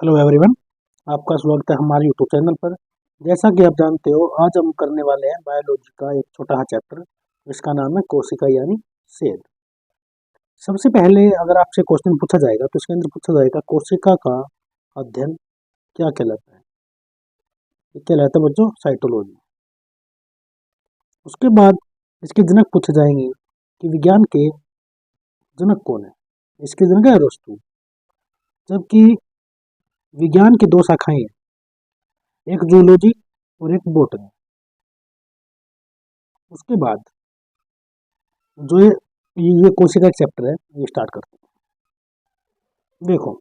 Hello everyone, आपका स्वागत है हमारे यूट्यूब चैनल पर। जैसा कि आप जानते हो, आज हम करने वाले हैं बायोलॉजी का एक छोटा सा चैप्टर, जिसका नाम है कोशिका यानी सेल। सबसे पहले अगर आपसे क्वेश्चन पूछा जाएगा तो इसके अंदर पूछा जाएगा कोशिका का अध्ययन क्या कहलाता है। ये कहलाता है बच्चों साइटोलॉजी। उसके बाद इसके जनक पूछे जाएंगे कि विज्ञान के जनक कौन है। इसके जनक है अरस्तु। जबकि विज्ञान की दो शाखाएं हैं, एक जूलॉजी और एक बॉटनी। उसके बाद जो ये कोशिका का चैप्टर है ये स्टार्ट करते हैं। देखो,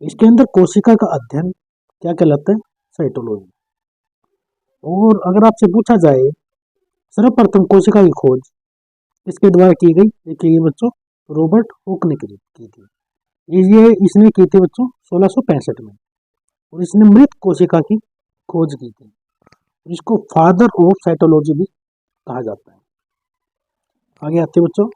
इसके अंदर कोशिका का अध्ययन क्या कहलाता है, साइटोलॉजी। और अगर आपसे पूछा जाए सर्वप्रथम कोशिका की खोज किसके द्वारा की गई, देखिए ये बच्चों रॉबर्ट हुक ने की थी। ये इसने की थी बच्चों 1665 में, और इसने मृत कोशिका की खोज की थी। इसको फादर ऑफ साइटोलॉजी भी कहा जाता है। आगे आते बच्चों,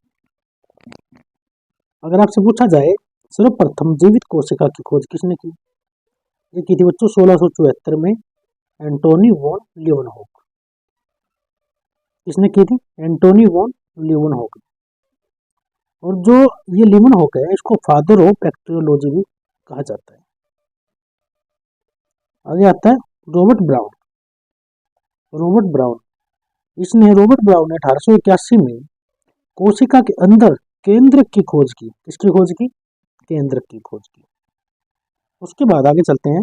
अगर आपसे पूछा जाए सर्वप्रथम जीवित कोशिका की खोज किसने की, ये की थी बच्चों 1674 में एंटोनी वॉन लीवनहॉक। किसने की थी, एंटोनी वॉन लीवनहॉक। और जो ये लीवनहॉक है इसको फादर ऑफ बैक्टीरियोलॉजी भी कहा जाता है। आगे आता है रॉबर्ट ब्राउन। रॉबर्ट ब्राउन ने 1881 में कोशिका के अंदर केंद्रक की खोज की। किसकी खोज की, केंद्रक की खोज की। उसके बाद आगे चलते हैं,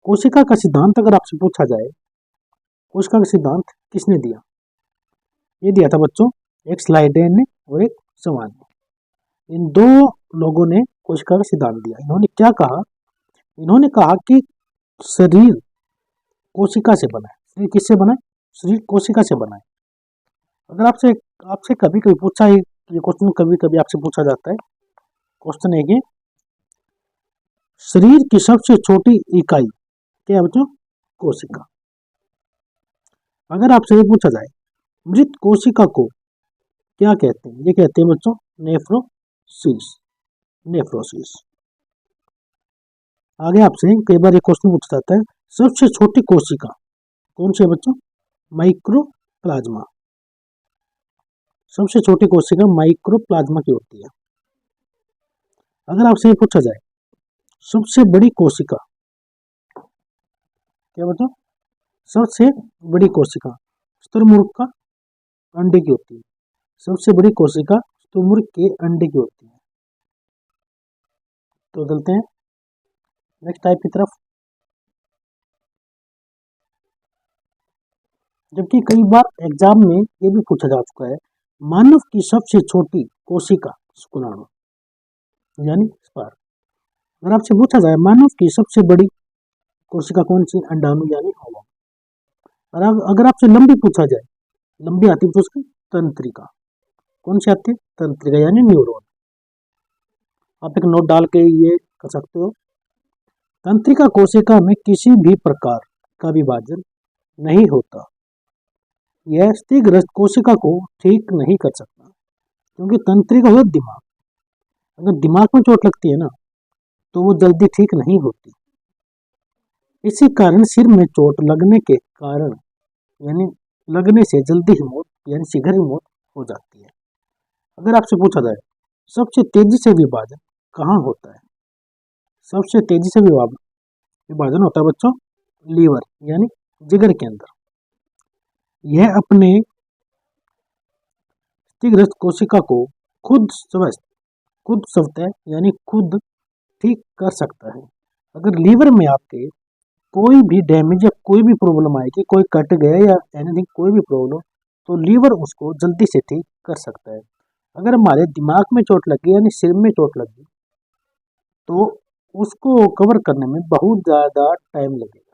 कोशिका का सिद्धांत अगर आपसे पूछा जाए, कोशिका का सिद्धांत किसने दिया, ये दिया था बच्चों एक स्लाइडेन ने और एक समान ने। इन दो लोगों ने कोशिका का सिद्धांत दिया। इन्होंने क्या कहा, इन्होंने कहा कि शरीर कोशिका से बना है। शरीर किससे बना है, शरीर कोशिका से बना है। अगर आपसे कभी कभी पूछा है, ये क्वेश्चन कभी कभी आपसे पूछा जाता है, क्वेश्चन है कि शरीर की सबसे छोटी इकाई क्या है बच्चों, कोशिका। अगर आपसे ये पूछा जाए मृत कोशिका को क्या कहते हैं, ये कहते हैं बच्चों नेफ्रोसिस। आगे आपसे कई बार ये क्वेश्चन पूछा जाता है सबसे छोटी कोशिका कौन सी है बच्चों, माइक्रोप्लाज्मा। सबसे छोटी कोशिका माइक्रोप्लाज्मा की होती है। अगर आपसे ये पूछा जाए सबसे बड़ी कोशिका क्या बच्चों, सबसे बड़ी कोशिका शुतुरमुर्ग का अंडे की होती है। सबसे बड़ी कोशिका शुतुरमुर्ग के अंडे की होती है। तो चलते हैं नेक्स्ट टाइप की तरफ। जबकि कई बार एग्जाम में ये भी पूछा जा चुका है, मानव की सबसे छोटी कोशिका शुक्राणु यानी स्पर्म। अगर आपसे पूछा जाए मानव की सबसे बड़ी कोशिका कौन सी, अंडाणु यानी ओवम। और अगर आपसे लंबी पूछा जाए, लंबी आती है तो उसकी तंत्रिका। कौन सी आती है, तंत्रिका यानी न्यूरॉन। आप एक नोट डाल के ये कर सकते हो। तंत्रिका कोशिका में किसी भी प्रकार का विभाजन नहीं होता। यह क्षतिग्रस्त कोशिका को ठीक नहीं कर सकता, क्योंकि तंत्रिका हो दिमाग। अगर दिमाग में चोट लगती है ना तो वो जल्दी ठीक नहीं होती। इसी कारण सिर में चोट लगने के कारण यानी लगने से जल्दी ही मौत यानी शीघ्र ही मौत हो जाती है। अगर आपसे पूछा जाए सबसे तेजी से विभाजन कहाँ होता है, सबसे तेजी से विभाजन होता है बच्चों लीवर यानी जिगर के अंदर। यह अपने क्षतिग्रस्त कोशिका को खुद स्वतः यानी खुद ठीक कर सकता है। अगर लीवर में आपके कोई भी डैमेज या कोई भी प्रॉब्लम आएगी, कोई कट गया या एनीथिंग कोई भी प्रॉब्लम, तो लीवर उसको जल्दी से ठीक कर सकता है। अगर हमारे दिमाग में चोट लगी यानी सिर में चोट लगी तो उसको कवर करने में बहुत ज़्यादा टाइम लगेगा।